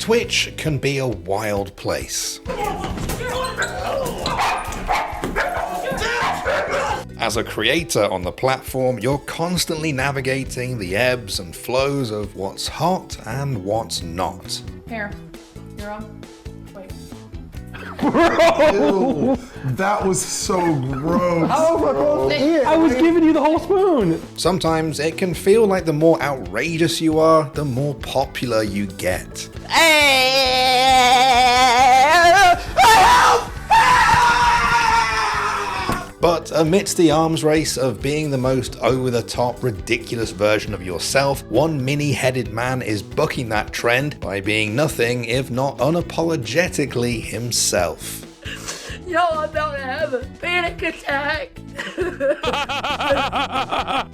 Twitch can be a wild place. As a creator on the platform, you're constantly navigating the ebbs and flows of what's hot and what's not. Here, you're on. Wait. Bro, that was so gross. I was giving you the whole spoon. Sometimes it can feel like the more outrageous you are, the more popular you get. But amidst the arms race of being the most over-the-top, ridiculous version of yourself, one mini-headed man is bucking that trend by being nothing if not unapologetically himself. Yo, I'm about to have a panic attack.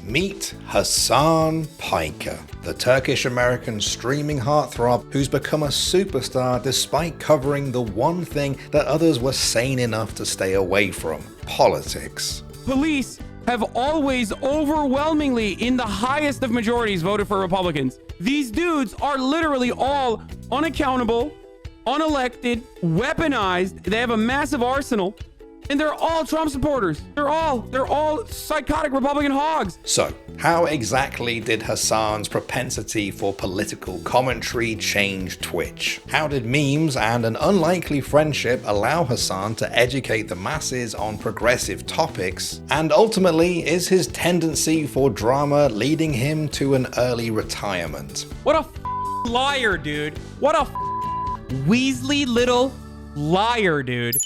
Meet Hasan Piker, the Turkish-American streaming heartthrob who's become a superstar despite covering the one thing that others were sane enough to stay away from: politics. Police have always overwhelmingly, in the highest of majorities, voted for Republicans. These dudes are literally all unaccountable, unelected, weaponized. They have a massive arsenal, and they're all Trump supporters. They're all psychotic Republican hogs. So, how exactly did Hasan's propensity for political commentary change Twitch? How did memes and an unlikely friendship allow Hasan to educate the masses on progressive topics? And ultimately, is his tendency for drama leading him to an early retirement? What a liar, dude. What a Weasley little liar, dude.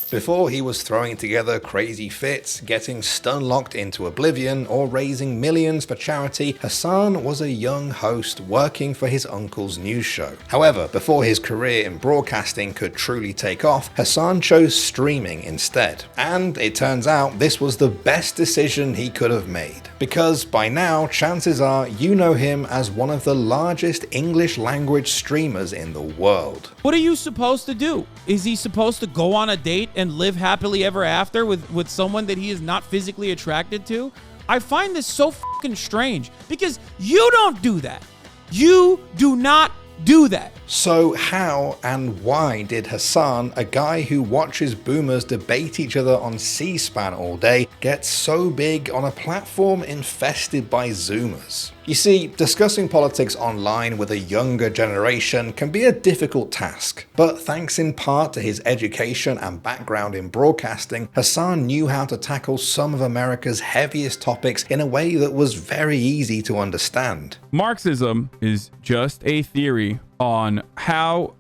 Before he was throwing together crazy fits, getting stun-locked into oblivion, or raising millions for charity, Hasan was a young host working for his uncle's news show. However, before his career in broadcasting could truly take off, Hasan chose streaming instead. And it turns out this was the best decision he could have made. Because by now, chances are you know him as one of the largest English language streamers in the world. What are you supposed to do? Is he supposed to go on a date and live happily ever after with someone that he is not physically attracted to? I find this so fucking strange because you don't do that. You do not do that. So how and why did Hasan, a guy who watches boomers debate each other on C-SPAN all day, get so big on a platform infested by Zoomers? You see, discussing politics online with a younger generation can be a difficult task, but thanks in part to his education and background in broadcasting, Hasan knew how to tackle some of America's heaviest topics in a way that was very easy to understand. Marxism is just a theory on how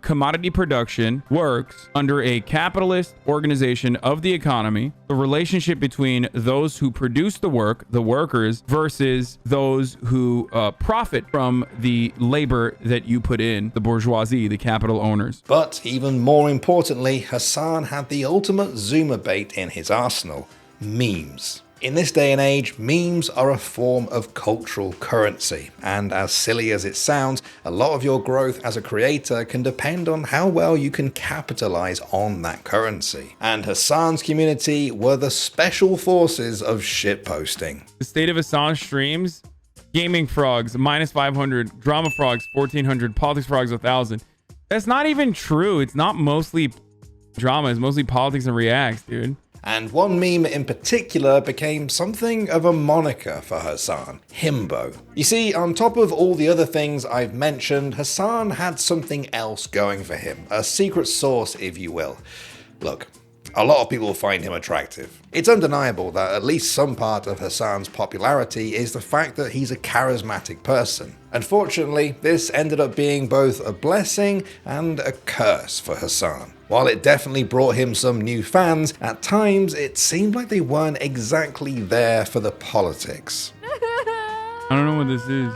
commodity production works under a capitalist organization of the economy, the relationship between those who produce the work, the workers, versus those who profit from the labor that you put in, the bourgeoisie, the capital owners. But even more importantly, Hasan had the ultimate Zoomer bait in his arsenal: memes. In this day and age, memes are a form of cultural currency, and as silly as it sounds, a lot of your growth as a creator can depend on how well you can capitalize on that currency. And Hasan's community were the special forces of shitposting. The state of Hasan streams: gaming frogs -500, drama frogs 1400, politics frogs 1000. That's not even true. It's not mostly drama, it's mostly politics and reacts, dude. And one meme in particular became something of a moniker for Hasan: himbo. You see, on top of all the other things I've mentioned, Hasan had something else going for him, a secret sauce, if you will. Look, a lot of people find him attractive. It's undeniable that at least some part of Hasan's popularity is the fact that he's a charismatic person. Unfortunately, this ended up being both a blessing and a curse for Hasan. While it definitely brought him some new fans, at times it seemed like they weren't exactly there for the politics. I don't know what this is.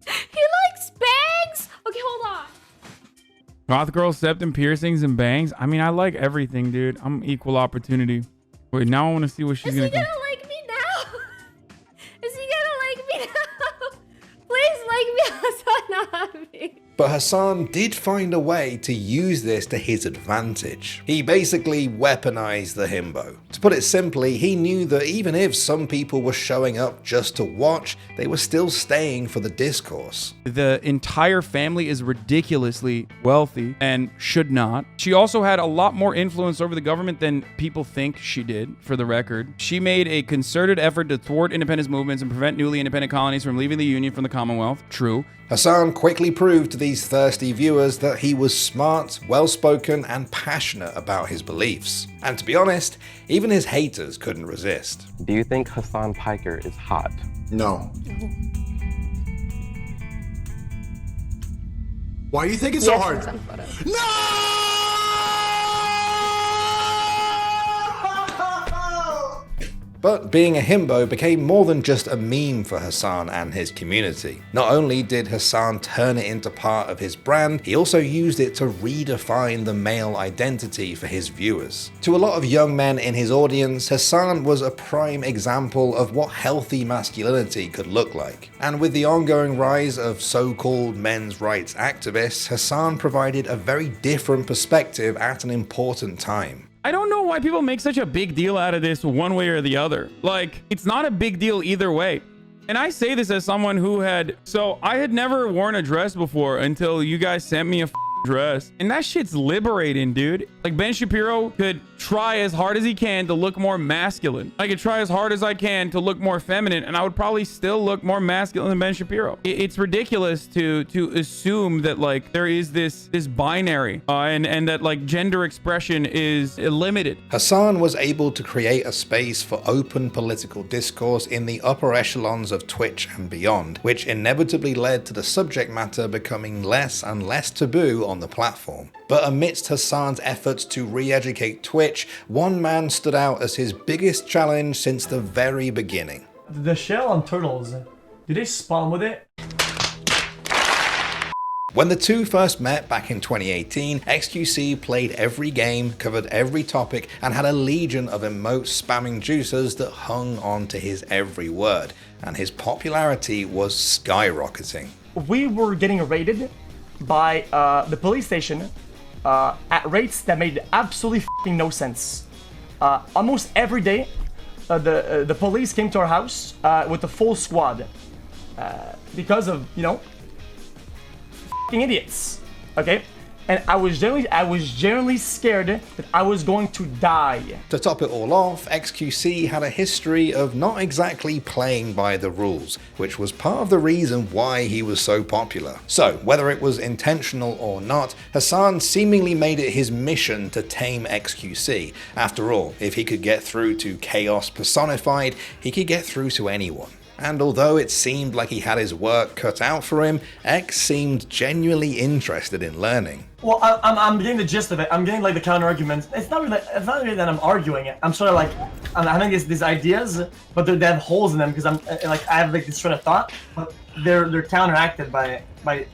He likes bangs. Okay, hold on. Goth girl, septum piercings and bangs. I mean, I like everything, dude. I'm equal opportunity. Wait, now I want to see what she's Is he gonna gonna like me now? Is he gonna like me now? Please like me, Hasan. But Hasan did find a way to use this to his advantage. He basically weaponized the himbo. To put it simply, he knew that even if some people were showing up just to watch, they were still staying for the discourse. The entire family is ridiculously wealthy and should not. She also had a lot more influence over the government than people think she did, for the record. She made a concerted effort to thwart independence movements and prevent newly independent colonies from leaving the Union from the Commonwealth. True. Hasan quickly proved to these thirsty viewers that he was smart, well-spoken, and passionate about his beliefs. And to be honest, even his haters couldn't resist. Do you think Hasan Piker is hot? No. Why do you think it's so hard? No! But being a himbo became more than just a meme for Hasan and his community. Not only did Hasan turn it into part of his brand, he also used it to redefine the male identity for his viewers. To a lot of young men in his audience, Hasan was a prime example of what healthy masculinity could look like. And with the ongoing rise of so-called men's rights activists, Hasan provided a very different perspective at an important time. I don't know why people make such a big deal out of this one way or the other. Like, it's not a big deal either way. And I say this as someone who I had never worn a dress before until you guys sent me a dress. And that shit's liberating, dude. Like, Ben Shapiro could try as hard as he can to look more masculine. I could try as hard as I can to look more feminine, and I would probably still look more masculine than Ben Shapiro. It's ridiculous to assume that, like, there is this binary and that, like, gender expression is limited. Hasan was able to create a space for open political discourse in the upper echelons of Twitch and beyond, which inevitably led to the subject matter becoming less and less taboo on the platform. But amidst Hasan's efforts to re-educate Twitch, one man stood out as his biggest challenge since the very beginning. The shell on turtles, do they spawn with it? When the two first met back in 2018, xQc played every game, covered every topic, and had a legion of emote spamming juicers that hung on to his every word, and his popularity was skyrocketing. We were getting raided by the police station at rates that made absolutely f***ing no sense. Almost every day, the police came to our house with a full squad because of, you know, f***ing idiots. Okay, and I was generally scared that I was going to die. To top it all off, xQc had a history of not exactly playing by the rules, which was part of the reason why he was so popular. So, whether it was intentional or not, Hasan seemingly made it his mission to tame xQc. After all, if he could get through to chaos personified, he could get through to anyone. And although it seemed like he had his work cut out for him, X seemed genuinely interested in learning. Well, I'm getting the gist of it. I'm getting like the counter arguments. It's not really that I'm arguing it. I'm sort of like I'm having these ideas, but they have holes in them because I have like this train of thought, but they're counteracted by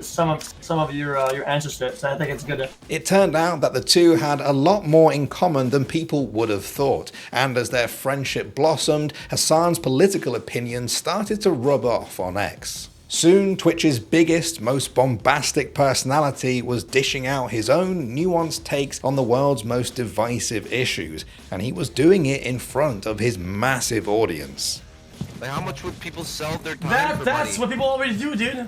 some of your answers to it. So I think it's good. It turned out that the two had a lot more in common than people would have thought, and as their friendship blossomed, Hasan's political opinions started to rub off on X. Soon, Twitch's biggest, most bombastic personality was dishing out his own nuanced takes on the world's most divisive issues, and he was doing it in front of his massive audience. Like, how much would people sell their time for That's money? what people already do, dude. No,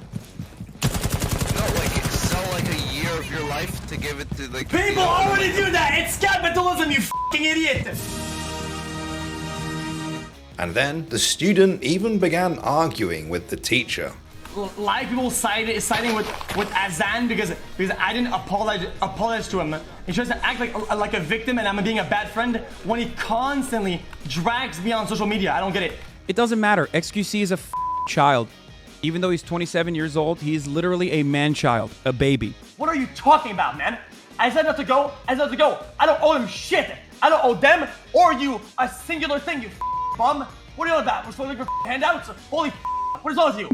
like, sell like a year of your life to give it to like. People already do that. It's capitalism, you f***ing idiot. And then, the student even began arguing with the teacher. A lot of people siding with Hasan because I didn't apologize to him. He tries to act like a victim and I'm being a bad friend when he constantly drags me on social media. I don't get it. It doesn't matter. xQc is a child. Even though he's 27 years old, he is literally a man-child, a baby. What are you talking about, man? I said not to go. I said not to go. I don't owe them shit. I don't owe them or you a singular thing, you bum. What are you on about? We're supposed to give handouts? Holy what is wrong with you?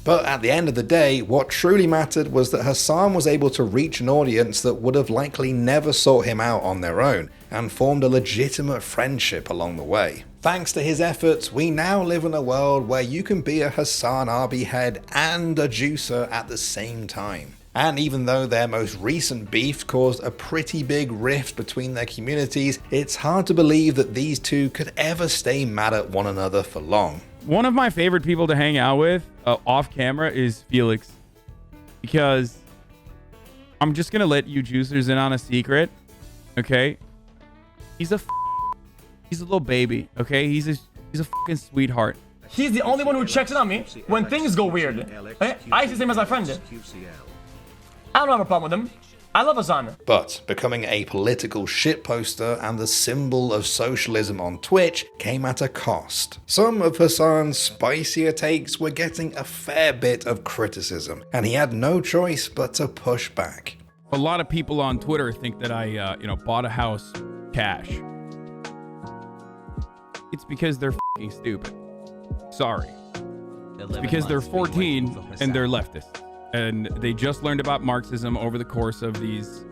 But at the end of the day, what truly mattered was that Hasan was able to reach an audience that would have likely never sought him out on their own, and formed a legitimate friendship along the way. Thanks to his efforts, we now live in a world where you can be a Hasan Abi head and a juicer at the same time. And even though their most recent beef caused a pretty big rift between their communities, it's hard to believe that these two could ever stay mad at one another for long. One of my favorite people to hang out with off camera is Felix, because I'm just gonna let you juicers in on a secret, okay? He's a little baby, okay? He's a fucking sweetheart. He's the only one who checks in on me when things go weird. I see him as my friend. I don't have a problem with him. I love Hasan. But becoming a political shitposter and the symbol of socialism on Twitch came at a cost. Some of Hasan's spicier takes were getting a fair bit of criticism, and he had no choice but to push back. A lot of people on Twitter think that I, bought a house cash. It's because they're fucking stupid. Sorry. It's because they're 14 and they're leftists. And they just learned about Marxism over the course of these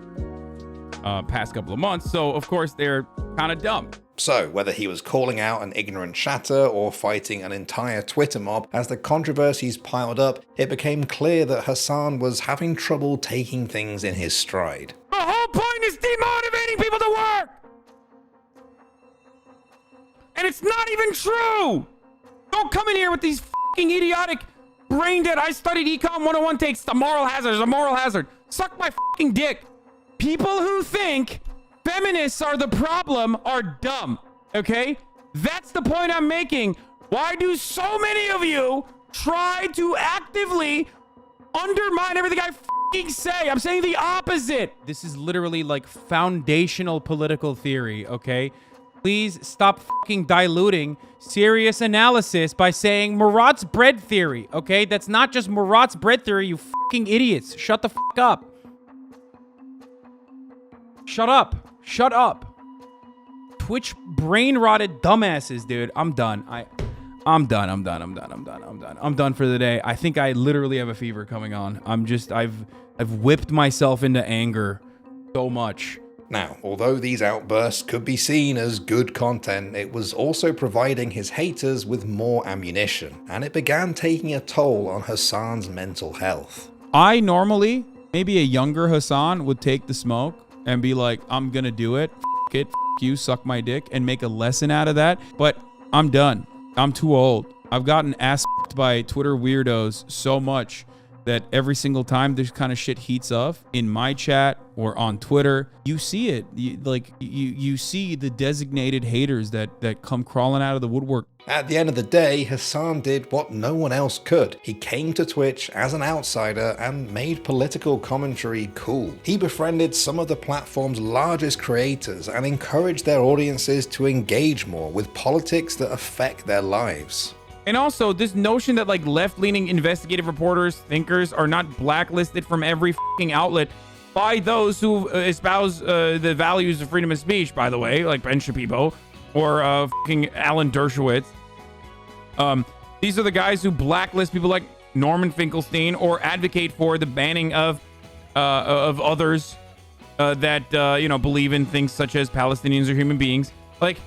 past couple of months. So, of course, they're kind of dumb. So, whether he was calling out an ignorant chatter or fighting an entire Twitter mob, as the controversies piled up, it became clear that Hasan was having trouble taking things in his stride. The whole point is demotivating people to work! And it's not even true! Don't come in here with these fucking idiotic brain dead. I studied Econ 101 takes. The moral hazard is a moral hazard. Suck my fucking dick. People who think feminists are the problem are dumb, okay? That's the point I'm making. Why do so many of you try to actively undermine everything I fucking say? I'm saying the opposite. This is literally like foundational political theory, okay? Please stop fucking diluting serious analysis by saying Murat's bread theory, okay? That's not just Murat's bread theory, you fucking idiots. Shut the fuck up. Shut up. Shut up. Twitch brain-rotted dumbasses, dude. I'm done. I'm done. I'm done for the day. I think I literally have a fever coming on. I've whipped myself into anger so much. Now, although these outbursts could be seen as good content, it was also providing his haters with more ammunition, and it began taking a toll on Hasan's mental health. I normally, maybe a younger Hasan would take the smoke and be like, I'm gonna do it. F it. F you, suck my dick, and make a lesson out of that. But I'm done. I'm too old. I've gotten ass-fucked by Twitter weirdos so much that every single time this kind of shit heats up in my chat or on Twitter, you see it. You see the designated haters that come crawling out of the woodwork. At the end of the day, Hasan did what no one else could. He came to Twitch as an outsider and made political commentary cool. He befriended some of the platform's largest creators and encouraged their audiences to engage more with politics that affect their lives. And also, this notion that like left-leaning investigative reporters, thinkers are not blacklisted from every fucking outlet by those who espouse the values of freedom of speech, by the way, like Ben Shapiro or fucking Alan Dershowitz. These are the guys who blacklist people like Norman Finkelstein or advocate for the banning of others that believe in things such as Palestinians are human beings. Like,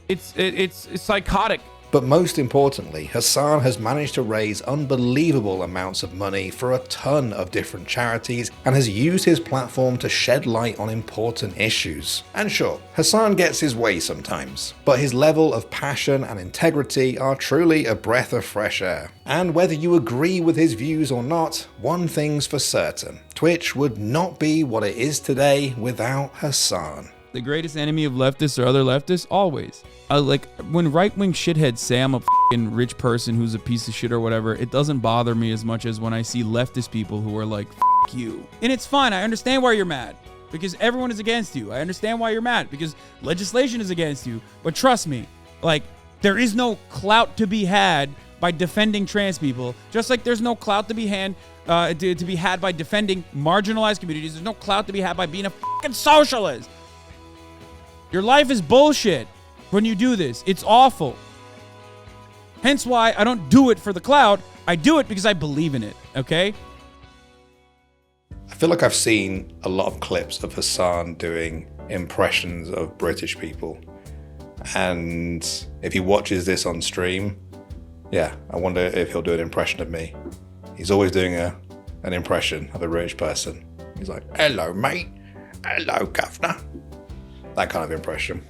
it's psychotic. But most importantly, Hasan has managed to raise unbelievable amounts of money for a ton of different charities and has used his platform to shed light on important issues. And sure, Hasan gets his way sometimes, but his level of passion and integrity are truly a breath of fresh air. And whether you agree with his views or not, one thing's for certain: Twitch would not be what it is today without Hasan. The greatest enemy of leftists or other leftists? Always. Like, when right-wing shitheads say I'm a fucking rich person who's a piece of shit or whatever, it doesn't bother me as much as when I see leftist people who are like, F you. And it's fine. I understand why you're mad. Because everyone is against you. I understand why you're mad. Because legislation is against you. But trust me, like, there is no clout to be had by defending trans people. Just like there's no clout to be had by defending marginalized communities. There's no clout to be had by being a fucking socialist. Your life is bullshit when you do this. It's awful. Hence why I don't do it for the clout. I do it because I believe in it, okay? I feel like I've seen a lot of clips of Hasan doing impressions of British people. And if he watches this on stream, yeah, I wonder if he'll do an impression of me. He's always doing an impression of a rich person. He's like, hello, mate. Hello, governor. That kind of impression.